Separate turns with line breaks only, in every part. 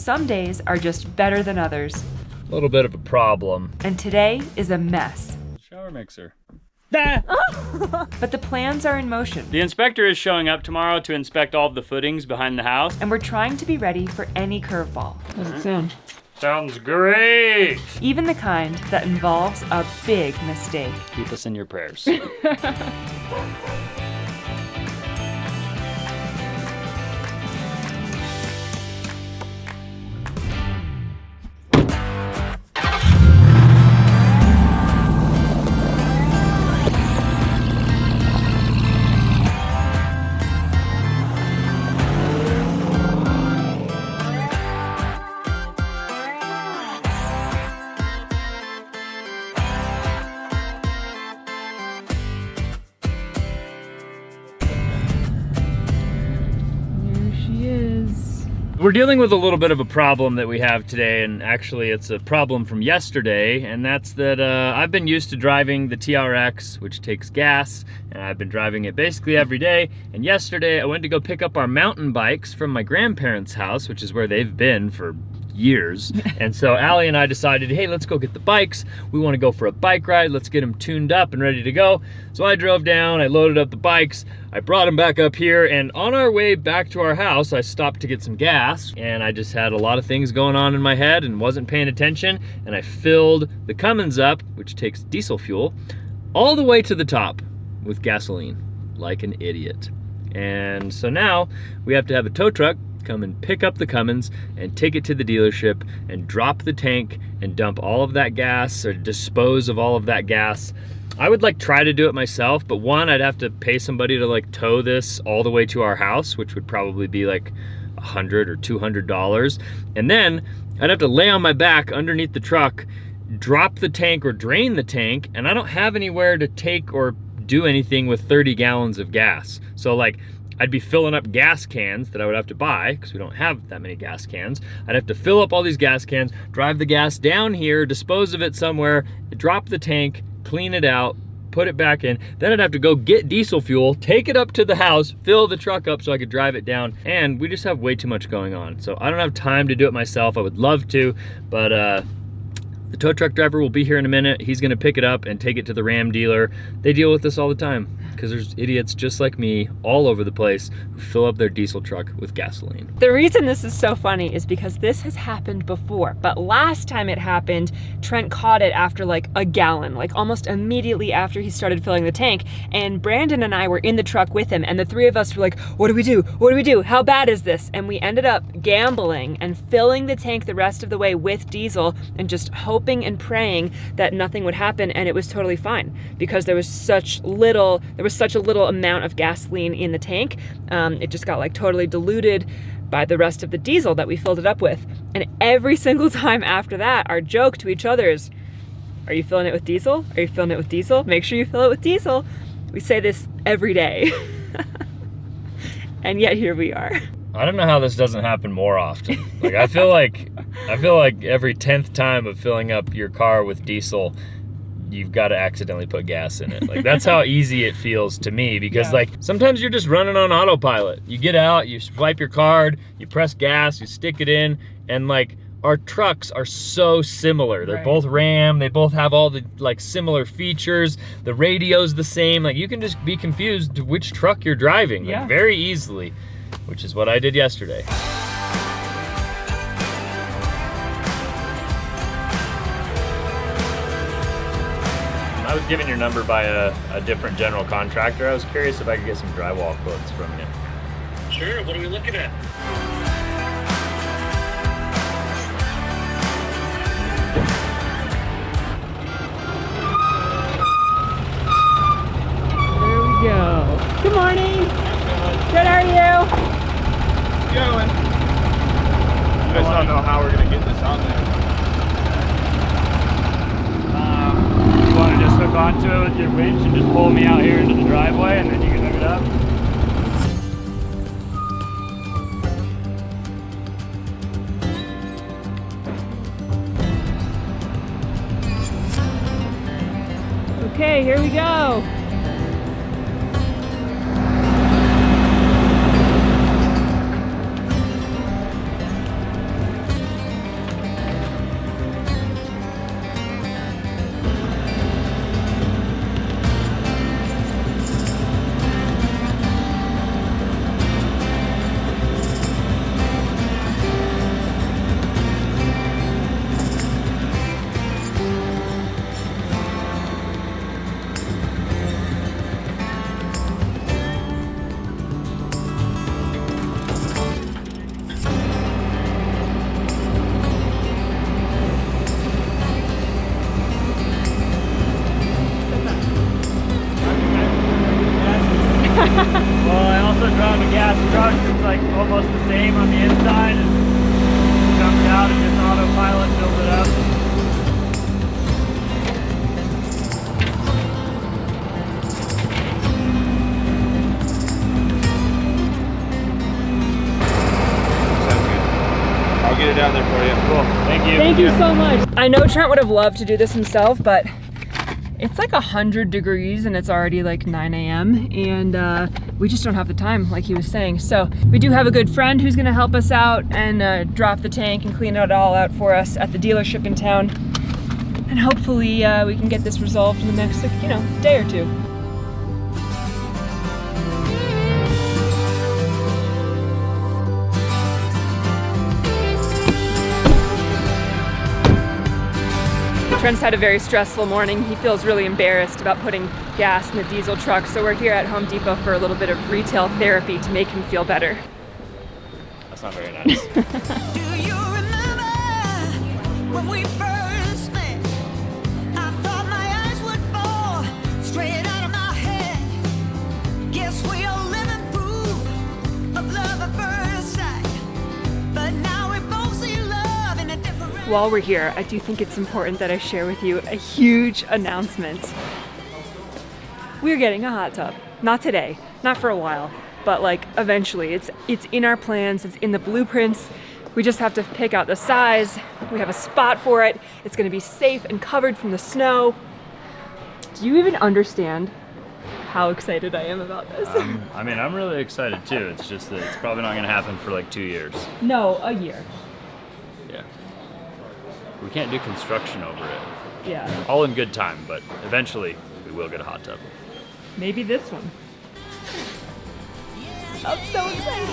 some days are just better than others.
A little bit of a problem.
And today is a mess.
Shower mixer.
But the plans are in motion.
The inspector is showing up tomorrow to inspect all of the footings behind the house.
And we're trying to be ready for any curveball.
How's it sound?
Sounds great!
Even the kind that involves a big mistake.
Keep us in your prayers. We're dealing with a little bit of a problem that we have today, and actually it's a problem from yesterday, and that's that I've been used to driving the TRX, which takes gas, and I've been driving it basically every day. And yesterday I went to go pick up our mountain bikes from my grandparents' house, which is where they've been for years. And so Allie and I decided, hey, let's go get the bikes. We want to go for a bike ride. Let's get them tuned up and ready to go. So I drove down, I loaded up the bikes, I brought them back up here, and on our way back to our house, I stopped to get some gas, and I just had a lot of things going on in my head and wasn't paying attention, and I filled the Cummins up, which takes diesel fuel, all the way to the top with gasoline, like an idiot. And so now we have to have a tow truck come and pick up the Cummins and take it to the dealership and drop the tank and dump all of that gas, or dispose of all of that gas. I would like try to do it myself, but one, I'd have to pay somebody to like tow this all the way to our house, which would probably be like $100 or $200. And then I'd have to lay on my back underneath the truck, drop the tank or drain the tank, and I don't have anywhere to take or do anything with 30 gallons of gas. So like, I'd be filling up gas cans that I would have to buy, because we don't have that many gas cans. I'd have to fill up all these gas cans, drive the gas down here, dispose of it somewhere, drop the tank, clean it out, put it back in. Then I'd have to go get diesel fuel, take it up to the house, fill the truck up so I could drive it down. And we just have way too much going on. So I don't have time to do it myself. I would love to, but the tow truck driver will be here in a minute. He's gonna pick it up and take it to the Ram dealer. They deal with this all the time, because there's idiots just like me all over the place who fill up their diesel truck with gasoline.
The reason this is so funny is because this has happened before, but last time it happened, Trent caught it after like a gallon, like almost immediately after he started filling the tank, and Brandon and I were in the truck with him, and the three of us were like, what do we do? What do we do? How bad is this? And we ended up gambling and filling the tank the rest of the way with diesel and just hoping and praying that nothing would happen, and it was totally fine because there was such a little amount of gasoline in the tank. It just got like totally diluted by the rest of the diesel that we filled it up with. And every single time after that, our joke to each other is, are you filling it with diesel? Are you filling it with diesel? Make sure you fill it with diesel. We say this every day. And yet here we are.
I don't know how this doesn't happen more often. Like I feel like every 10th time of filling up your car with diesel, you've got to accidentally put gas in it. Like that's how easy it feels to me, because like sometimes you're just running on autopilot. You get out, you swipe your card, you press gas, you stick it in, and like our trucks are so similar. They're both Ram, they both have all the like similar features. The radio's the same. Like you can just be confused which truck you're driving like, very easily, which is what I did yesterday. I was given your number by a different general contractor. I was curious if I could get some drywall quotes from you.
Sure, what are we looking at?
There we go. Good morning. Good, how are you?
Going. I just don't know how we're gonna get this on there.
You want to just hook onto it with your winch and just pull me out here into the driveway, and then you can hook it up?
Okay, here we go.
down there for you.
Cool, thank you.
Thank you so much. I know Trent would have loved to do this himself, but it's like 100 degrees and it's already like 9 a.m. and we just don't have the time, like he was saying. So we do have a good friend who's gonna help us out and drop the tank and clean it all out for us at the dealership in town. And hopefully we can get this resolved in the next, day or two. Trent's had a very stressful morning. He feels really embarrassed about putting gas in the diesel truck, so we're here at Home Depot for a little bit of retail therapy to make him feel better.
That's not very nice.
Do you remember when we first met? I thought my eyes would fall straight out of my head. Guess we are living proof of love at first sight. But now we both see love in a different.
While we're here, I do think it's important that I share with you a huge announcement. We're getting a hot tub. Not today, not for a while, but like eventually. It's in our plans, it's in the blueprints. We just have to pick out the size. We have a spot for it. It's gonna be safe and covered from the snow. Do you even understand how excited I am about this?
I mean, I'm really excited too. It's just that it's probably not gonna happen for like 2 years.
No, a year.
Yeah. We can't do construction over it.
Yeah,
All in good time, but eventually we will get a hot tub.
maybe this one. I'm so excited.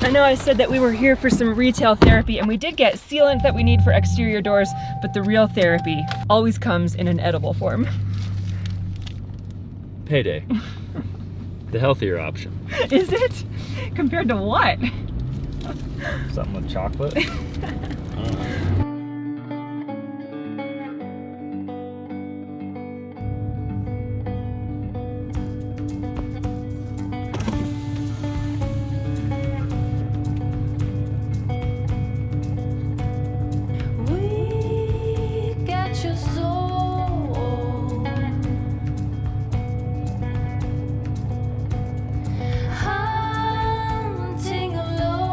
I know I said that we were here for some retail therapy, and we did get sealant that we need for exterior doors, but the real therapy always comes in an edible form.
Payday. The healthier option.
Is it? Compared to what?
Something with chocolate.
We got your soul. Hunting alone.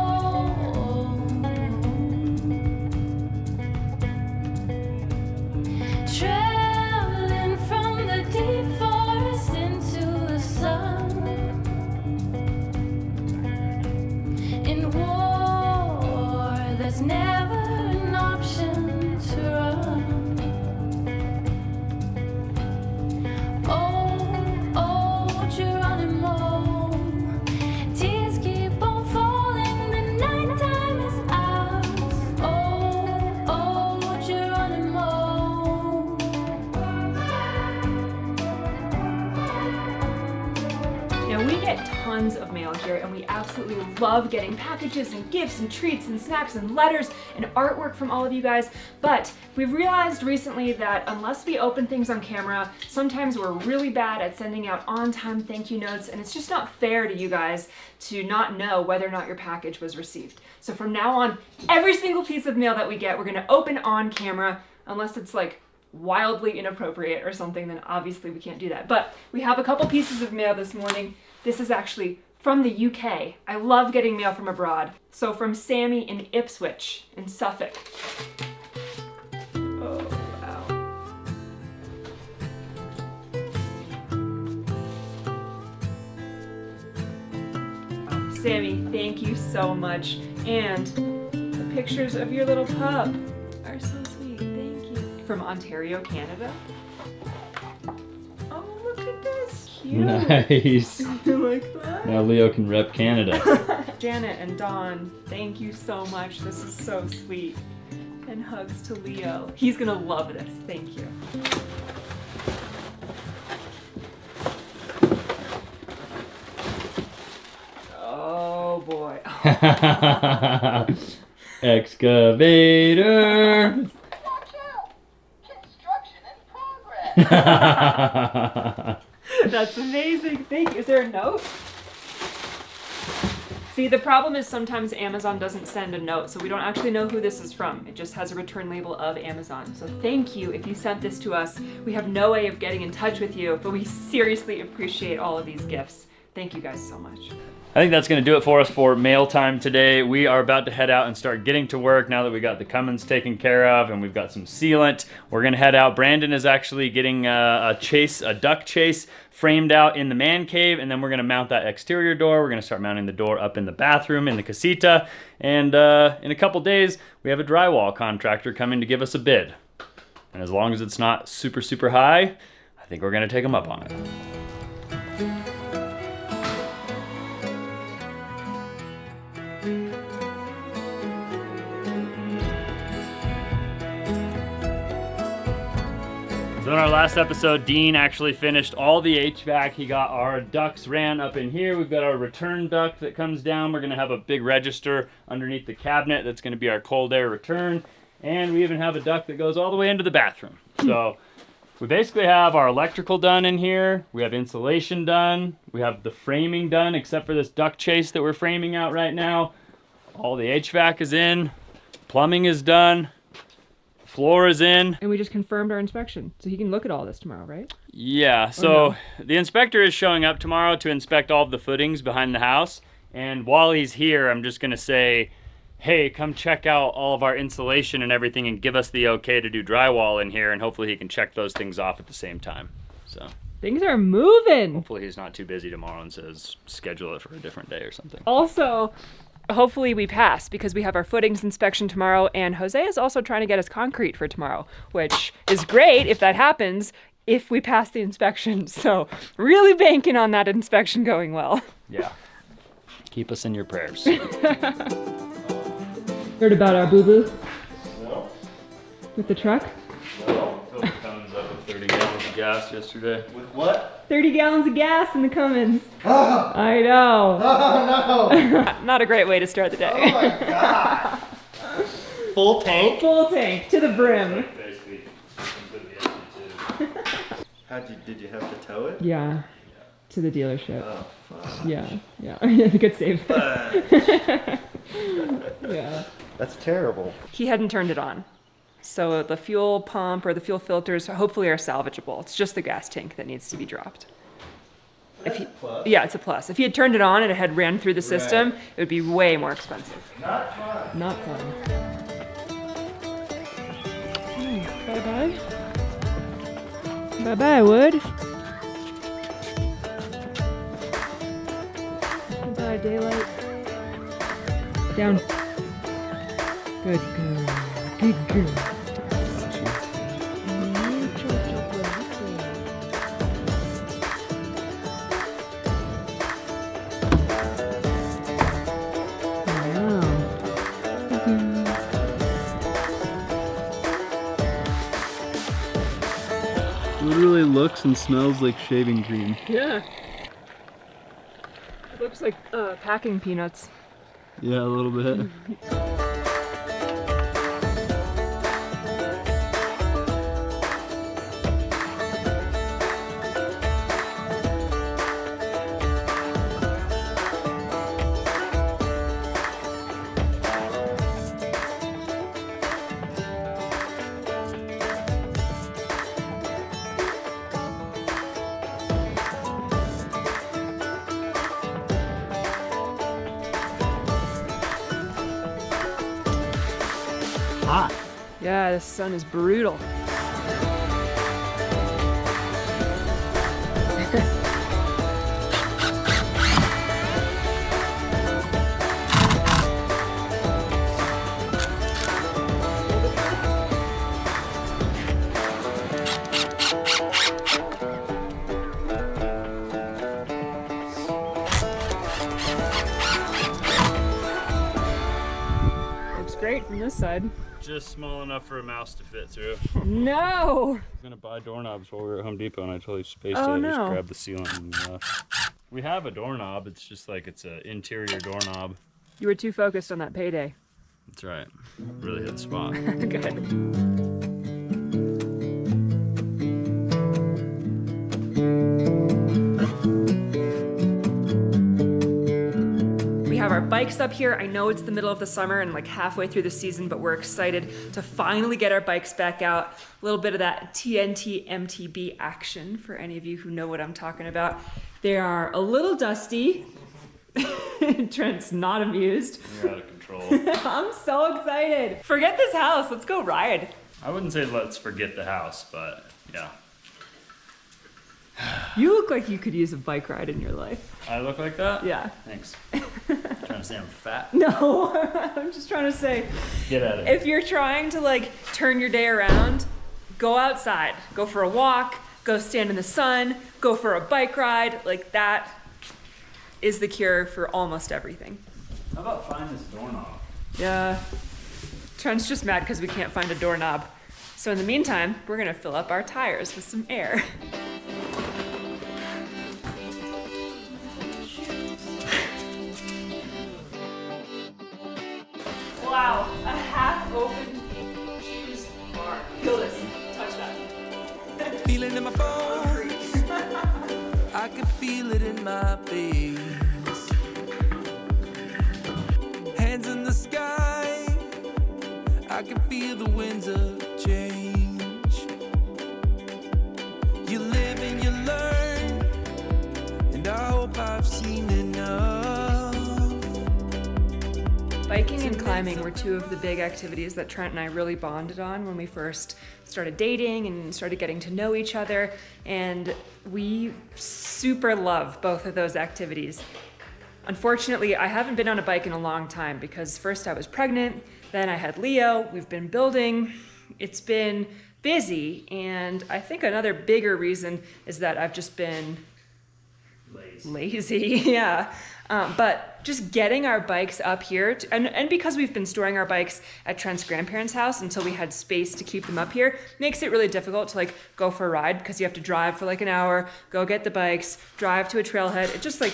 Traveling from the deep forest into the sun. In war, there's never an option to run. Oh, Geronimo, tears keep on falling, the nighttime is ours. Oh, Geronimo.
Now, we get tons of mail here, and we absolutely love getting packages and gifts and treats and snacks and letters and artwork from all of you guys, but we've realized recently that unless we open things on camera, sometimes we're really bad at sending out on-time thank you notes, and it's just not fair to you guys to not know whether or not your package was received. So from now on, every single piece of mail that we get, we're gonna open on camera, unless it's like wildly inappropriate or something, then obviously we can't do that. But we have a couple pieces of mail this morning. This is actually from the UK. I love getting mail from abroad. So from Sammy in Ipswich in Suffolk. Oh, wow. Sammy, thank you so much. And the pictures of your little pup are so sweet. Thank you. From Ontario, Canada. Oh, look at this. Cute.
Nice.
You like that?
Now Leo can rep Canada.
Janet and Dawn, thank you so much. This is so sweet. And hugs to Leo. He's gonna love this. Thank you. Oh boy.
Excavator.
Construction in progress.
That's amazing. Thank you. Is there a note? See, the problem is sometimes Amazon doesn't send a note, so we don't actually know who this is from. It just has a return label of Amazon. So thank you if you sent this to us. We have no way of getting in touch with you, but we seriously appreciate all of these gifts. Thank you guys so much.
I think that's going to do it for us for mail time today. We are about to head out and start getting to work now that we got the Cummins taken care of and we've got some sealant. We're going to head out. Brandon is actually getting a duck chase framed out in the man cave, and then we're going to mount that exterior door. We're going to start mounting the door up in the bathroom in the casita, and in a couple days we have a drywall contractor coming to give us a bid. And as long as it's not super, super high, I think we're going to take them up on it. So in our last episode, Dean actually finished all the HVAC. He got our ducts ran up in here. We've got our return duct that comes down. We're gonna have a big register underneath the cabinet that's gonna be our cold air return. And we even have a duct that goes all the way into the bathroom. So we basically have our electrical done in here. We have insulation done. We have the framing done, except for this duct chase that we're framing out right now. All the HVAC is in. Plumbing is done. Floor is in.
And we just confirmed our inspection, so he can look at all this tomorrow, right?
Yeah, so the inspector is showing up tomorrow to inspect all of the footings behind the house. And while he's here, I'm just gonna say, hey, come check out all of our insulation and everything and give us the okay to do drywall in here, and hopefully he can check those things off at the same time. So
Things are moving.
hopefully he's not too busy tomorrow and says schedule it for a different day or something.
Also, hopefully we pass because we have our footings inspection tomorrow, and Jose is also trying to get us concrete for tomorrow, which is great if that happens, if we pass the inspection. So really banking on that inspection going well.
Yeah. Keep us in your prayers.
Heard about our boo-boo
No?
with the truck?
No?
Filled the Cummins up with 30 gallons of gas yesterday.
With what?
30 gallons of gas in the Cummins. I know.
Oh no!
Not a great way to start the day.
Oh my god! Full tank?
Full tank to the brim.
Basically, completely empty too.
Did you have to tow it?
Yeah, to the dealership.
Oh fuck.
Yeah. Good save. Yeah.
That's terrible.
He hadn't turned it on. So the fuel pump or the fuel filters hopefully are salvageable. It's just the gas tank that needs to be dropped.
Plus.
Yeah, it's a plus. If he had turned it on and it had ran through the system, it would be way more expensive.
Not fun.
Not fun. Bye-bye. Bye-bye, Wood. Bye, daylight. Down. Good girl. Good girl.
Literally looks and smells like shaving cream.
Yeah. It looks like packing peanuts.
Yeah, a little bit. Hot.
Yeah, the sun is brutal. Looks great from this side.
Just small enough for a mouse to fit through.
No!
I was gonna buy doorknobs while we were at Home Depot and I totally spaced it. I
no.
just grabbed the sealant and we have a doorknob. It's just like it's an interior doorknob.
You were too focused on that payday.
That's right. Really hit the spot.
Good. We have our bikes up here. I know it's the middle of the summer and like halfway through the season, but we're excited to finally get our bikes back out. A little bit of that TNT MTB action for any of you who know what I'm talking about. They are a little dusty. Trent's not amused.
You're out of control.
I'm so excited. Forget this house, let's go ride.
I wouldn't say let's forget the house, but yeah.
You look like you could use a bike ride in your life.
I look like that?
Yeah.
Thanks. Trying to say I'm fat?
No, I'm just trying to say,
Get at it.
if you're trying to like turn your day around, go outside, go for a walk, go stand in the sun, go for a bike ride. Like that is the cure for almost everything.
How about find this doorknob?
Yeah. Trent's just mad because we can't find a doorknob. So in the meantime, we're gonna fill up our tires with some air. Wow, a half-open cheese bar. Feel this, touch that.
Feel it in my bones. I can feel it in my face. Hands in the sky. I can feel the winds of change. You live and you learn, and I hope I've seen enough.
Biking and climbing were two of the big activities that Trent and I really bonded on when we first started dating and started getting to know each other, and we super love both of those activities. Unfortunately, I haven't been on a bike in a long time because first I was pregnant, then I had Leo, we've been building, it's been busy, and I think another bigger reason is that I've just been lazy, yeah. But just getting our bikes up here, and because we've been storing our bikes at Trent's grandparents' house until we had space to keep them up here, makes it really difficult to like go for a ride because you have to drive for like an hour, go get the bikes, drive to a trailhead. It just like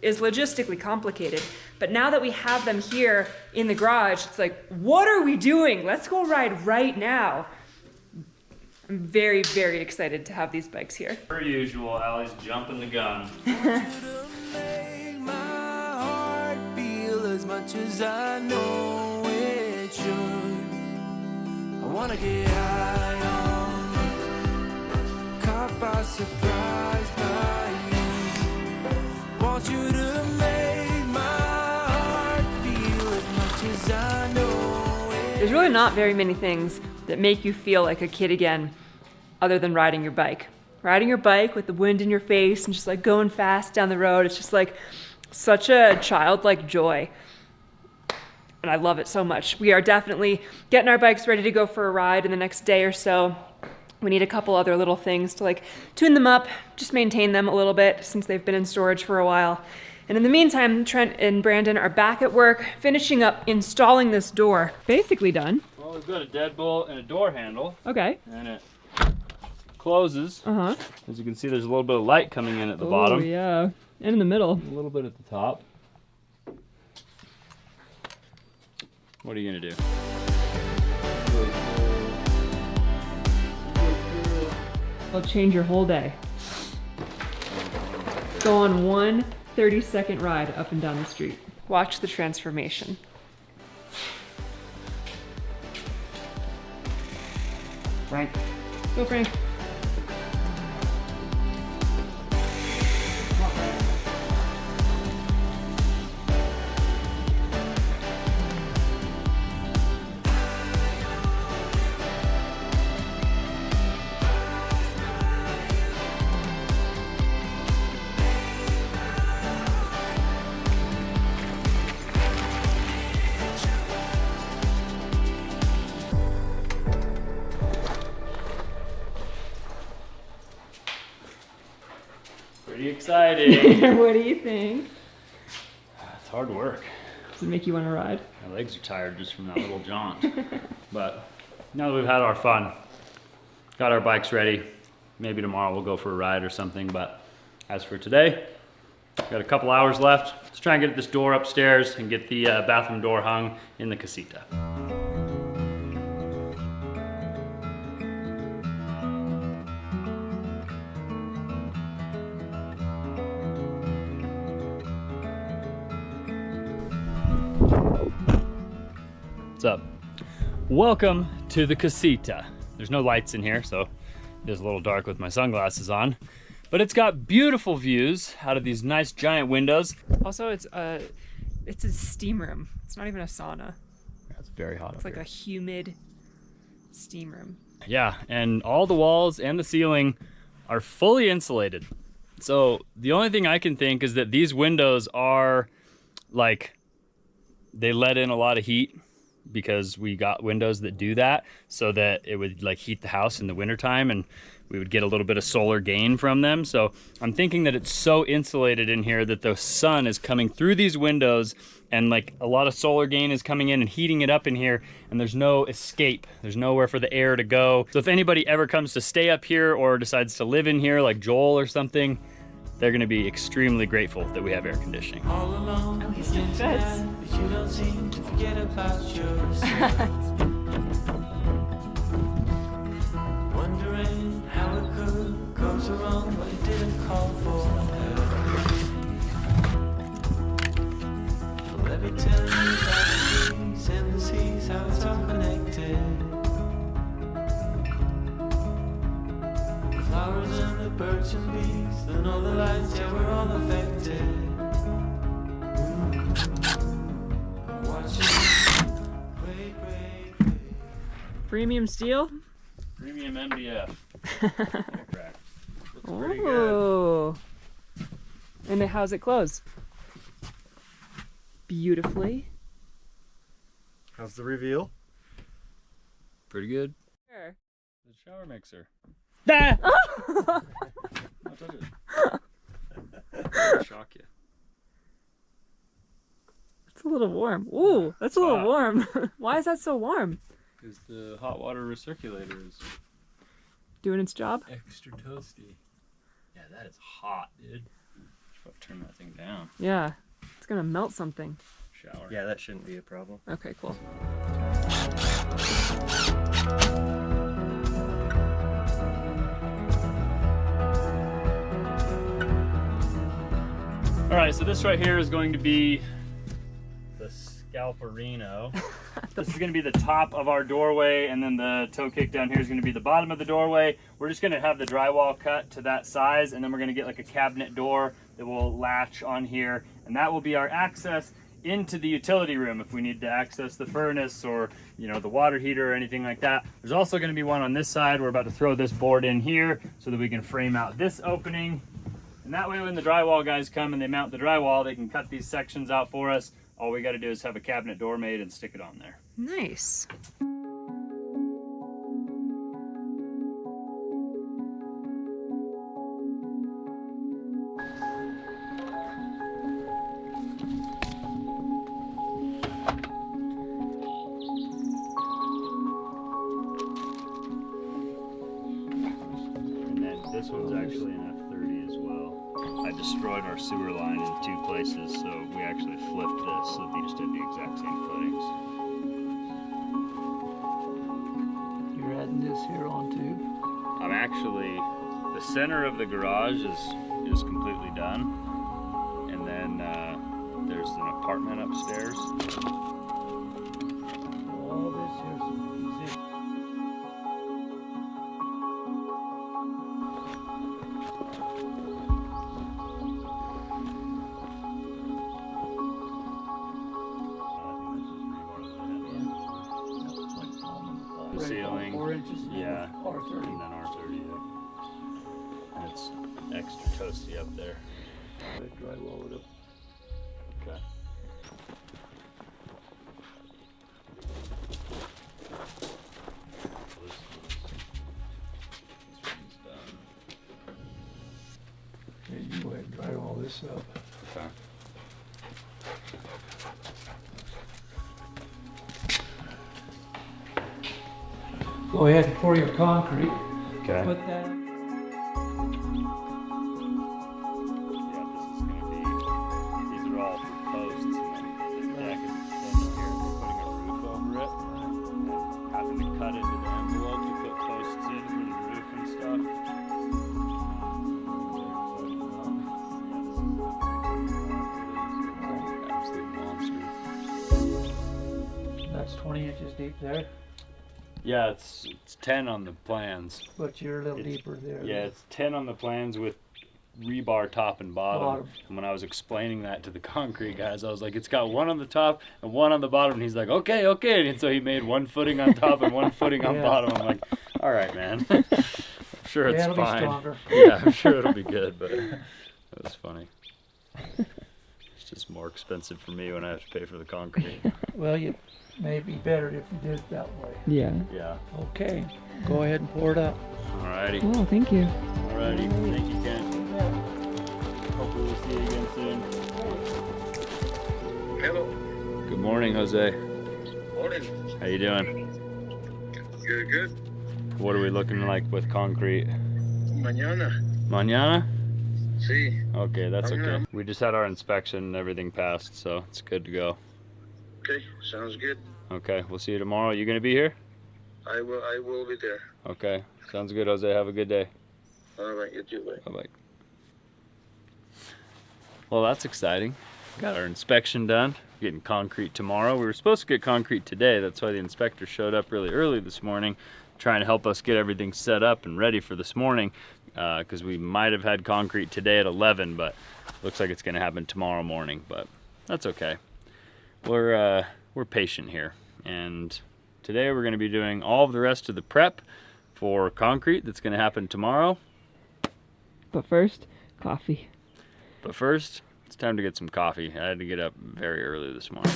is logistically complicated. But now that we have them here in the garage, it's like, what are we doing? Let's go ride right now. I'm very, very excited to have these bikes here.
Per usual, Allie's jumping the gun.
Make my heart feel as much as I know it should. I wanna get high on, caught by surprise by you. Want you to make my heart feel as much as I know it.
There's really not very many things that make you feel like a kid again other than riding your bike. Riding your bike with the wind in your face and just like going fast down the road, it's just like such a childlike joy. And I love it so much. We are definitely getting our bikes ready to go for a ride in the next day or so. We need a couple other little things to like tune them up, just maintain them a little bit since they've been in storage for a while. And in the meantime, Trent and Brandon are back at work, finishing up installing this door. Basically done.
Well, we've got a deadbolt and a door handle,
Okay.
and it closes.
Uh-huh.
As you can see, there's a little bit of light coming in at the bottom.
Oh, yeah. And in the middle.
A little bit at the top. What are you gonna do?
It'll change your whole day. Go on one 30-second ride up and down the street. Watch the transformation. Frank. Go, Frank.
Pretty exciting.
What do you think?
It's hard work.
Does it make you want to ride?
My legs are tired just from that little jaunt. But now that we've had our fun, got our bikes ready, maybe tomorrow we'll go for a ride or something. But as for today, got a couple hours left. Let's try and get this door upstairs and get the bathroom door hung in the casita. What's up? Welcome to the casita. There's no lights in here, so it is a little dark with my sunglasses on. But it's got beautiful views out of these nice giant windows.
Also, it's a steam room. It's not even a sauna.
It's very hot.
It's like a humid steam room.
Yeah, and all the walls and the ceiling are fully insulated. So the only thing I can think is that these windows are like, they let in a lot of heat because we got windows that do that, so that it would like heat the house in the wintertime and we would get a little bit of solar gain from them. So I'm thinking that it's so insulated in here that the sun is coming through these windows and like a lot of solar gain is coming in and heating it up in here, and there's no escape. There's nowhere for the air to go. So if anybody ever comes to stay up here or decides to live in here, like Joel or something, they're gonna be extremely grateful that we have air conditioning.
All alone,
At least it fits.
but you don't seem to forget about yourself. Wondering how it could go so wrong, but it didn't call for help. Well, let me tell you about the trees and the seas, how it's all connected. The flowers and the birds and bees, then all the lights, yeah, we're all affected. Watching, great.
Premium steel.
Premium MDF. Crack. Looks pretty good.
Oh. And how's it close? Beautifully.
How's the reveal?
Pretty good.
Sure.
The shower mixer.
Ah!
Don't touch it. Shock you.
It's a little warm. Ooh, that's a little
hot.
warm. Why is that so warm?
Because the hot water recirculator is
Doing its job?
extra toasty. Yeah, that is hot, dude. Should turn that thing down.
Yeah. It's gonna melt something.
Shower.
Yeah, that shouldn't be a problem.
Okay, cool.
All right, so this right here is going to be the Scalperino. This is going to be the top of our doorway, and then the toe kick down here is going to be the bottom of the doorway. We're just going to have the drywall cut to that size, and then we're going to get like a cabinet door that will latch on here, and that will be our access into the utility room if we need to access the furnace or, you know, the water heater or anything like that. There's also going to be one on this side. We're about to throw this board in here so that we can frame out this opening. And that way when the drywall guys come and they mount the drywall, they can cut these sections out for us. All we got to do is have a cabinet door made and stick it on there.
Nice.
And then this one's actually an F30 as well. I destroyed our sewer line in 2 places, so we actually flipped this, so they just did the exact same footings.
You're adding this here on too?
I'm actually, the center of the garage is completely done, and then there's an apartment upstairs.
All this here's easy.
The ceiling,
4 inches.
yeah,
R30.
and then R30, yeah. And it's extra toasty up there.
Drywall it up.
Okay. This one's done.
Okay, you go ahead and dry all this up.
Okay.
Go ahead and pour your concrete.
Okay.
Put that.
Yeah, this is gonna be, these are all for posts, and then the deck is extended here. We're putting a roof over it, and having to cut into the envelope to put posts in for the roof and stuff. Absolute monster.
That's 20 inches deep there,
Yeah, it's 10 on the plans.
but you're a little
It's-
deeper there.
Yeah, it's 10 on the plans with rebar top and bottom. And when I was explaining that to the concrete guys, I was like, it's got one on the top and one on the bottom. And he's like, okay, okay. And so he made one footing on top and one footing on bottom. I'm like, all right, man. I'm sure it's
it'll
fine.
be stronger.
Yeah, I'm sure it'll be good, but it was funny. It's just more expensive for me when I have to pay for the concrete.
Well, it may be better if you did it that way.
Yeah.
Yeah.
Okay, go ahead and pour it up.
Alrighty.
Oh, thank you.
Alrighty. Thank you, Ken. Hopefully we'll see you again soon.
Hello.
Good morning, Jose.
Morning.
How you doing?
Good, good.
What are we looking like with concrete?
Mañana.
Mañana?
Sí.
Okay, that's okay.
Mañana.
We just had our inspection and everything passed, so it's good to go.
Okay, sounds good.
Okay, we'll see you tomorrow. You gonna be here?
I will be there.
Okay, sounds good, Jose. Have a good day.
All right, you too, bye.
Bye-bye. Well, that's exciting. Got our inspection done. Getting concrete tomorrow. We were supposed to get concrete today. That's why the inspector showed up really early this morning, trying to help us get everything set up and ready for this morning, because we might have had concrete today at 11, but looks like it's going to happen tomorrow morning. But that's okay. We're patient here, and today we're going to be doing all of the rest of the prep for concrete that's going to happen tomorrow.
But first, coffee.
But first, it's time to get some coffee. I had to get up very early this morning.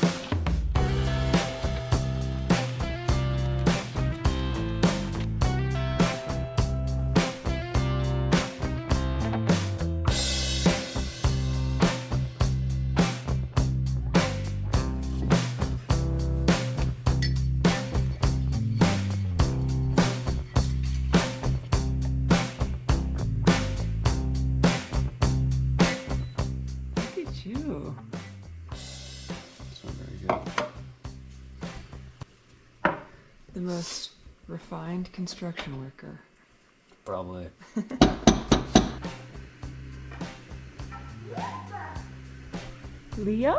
Look at you.
It's not very good.
The most refined construction worker.
Probably.
Leo?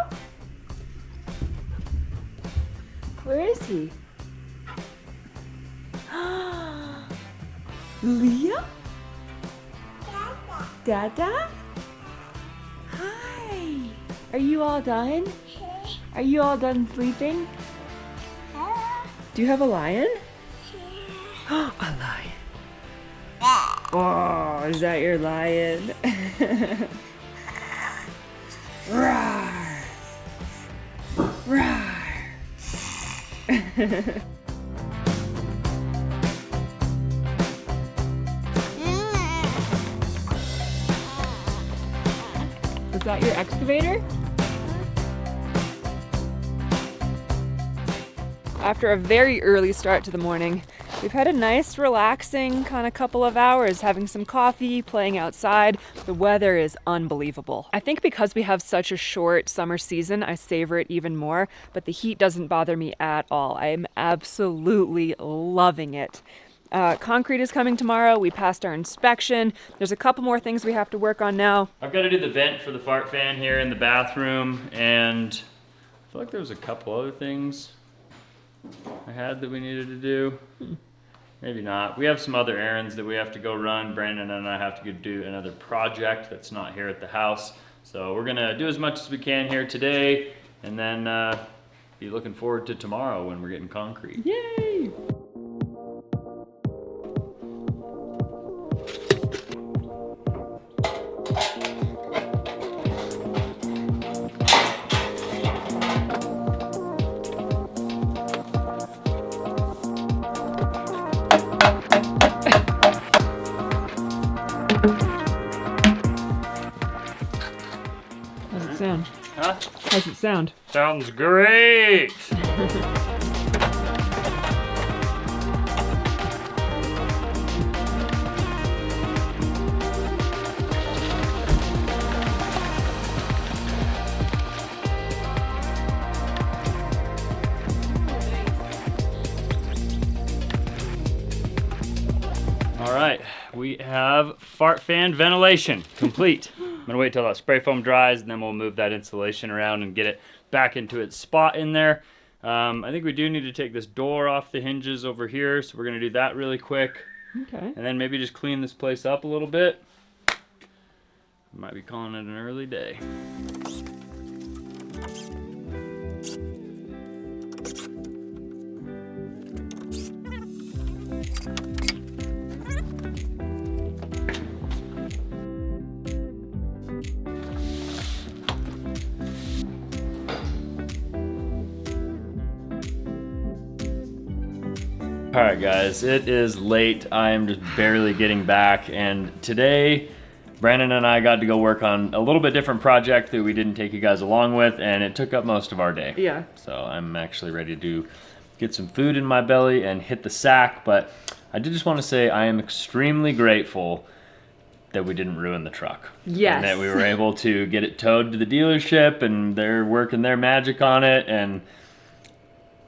Where is he? Leo? Dada? Hi. Are you all done? Are you all done sleeping? Do you have a lion? A lion. Oh, is that your lion? Roar! Roar! Is that your excavator? After a very early start to the morning, we've had a nice, relaxing kind of couple of hours, having some coffee, playing outside. The weather is unbelievable. I think because we have such a short summer season, I savor it even more, but the heat doesn't bother me at all. I am absolutely loving it. Concrete is coming tomorrow. We passed our inspection. There's a couple more things we have to work on now.
I've got to do the vent for the fart fan here in the bathroom, and I feel like there was a couple other things I had that we needed to do. Maybe not. We have some other errands that we have to go run. Brandon and I have to go do another project that's not here at the house. So we're gonna do as much as we can here today, and then be looking forward to tomorrow when we're getting concrete.
Yay! How's it sound?
Huh?
How's it sound?
Sounds great! All right, we have fart fan ventilation complete. I'm gonna wait till that spray foam dries, and then we'll move that insulation around and get it back into its spot in there. I think we do need to take this door off the hinges over here, so we're gonna do that really quick.
Okay.
And then maybe just clean this place up a little bit. might be calling it an early day. All right, guys, it is late. I am just barely getting back, and today Brandon and I got to go work on a little bit different project that we didn't take you guys along with, and it took up most of our day.
Yeah.
So I'm actually ready to get some food in my belly and hit the sack, but I did just want to say I am extremely grateful that we didn't ruin the truck.
Yes.
And that we were able to get it towed to the dealership, and they're working their magic on it, and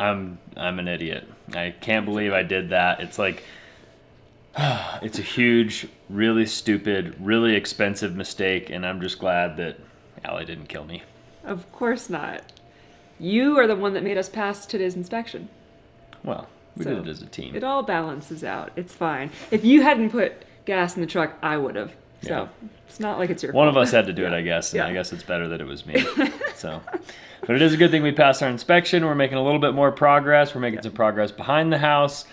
I'm an idiot. I can't believe I did that. It's like, it's a huge, really stupid, really expensive mistake, and I'm just glad that Allie didn't kill me.
Of course not. You are the one that made us pass today's inspection.
Well, we
So,
did it as a team.
It all balances out. It's fine. If you hadn't put gas in the truck, I would have. So it's not like it's your fault.
One of us had to do it, I guess, and
Yeah.
I guess it's better that it was me. So, but it is a good thing we passed our inspection. We're making a little bit more progress. We're making some progress behind the house.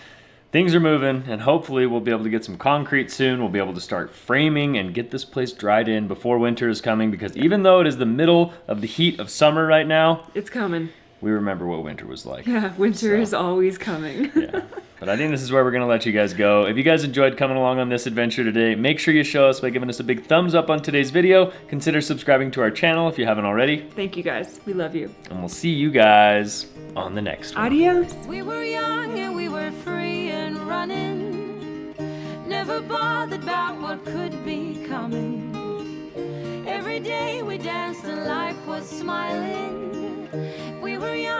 Things are moving, and hopefully we'll be able to get some concrete soon. We'll be able to start framing and get this place dried in before winter is coming, because even though it is the middle of the heat of summer right now,
It's coming.
we remember what winter was like.
Yeah, winter
So,
is always coming.
yeah. But I think this is where we're going to let you guys go. If you guys enjoyed coming along on this adventure today, make sure you show us by giving us a big thumbs up on today's video. Consider subscribing to our channel if you haven't already.
Thank you guys. We love you.
And we'll see you guys on the next one.
Adios.
We were young and we were free and running, never bothered about what could be coming. Every day we danced and life was smiling. We were young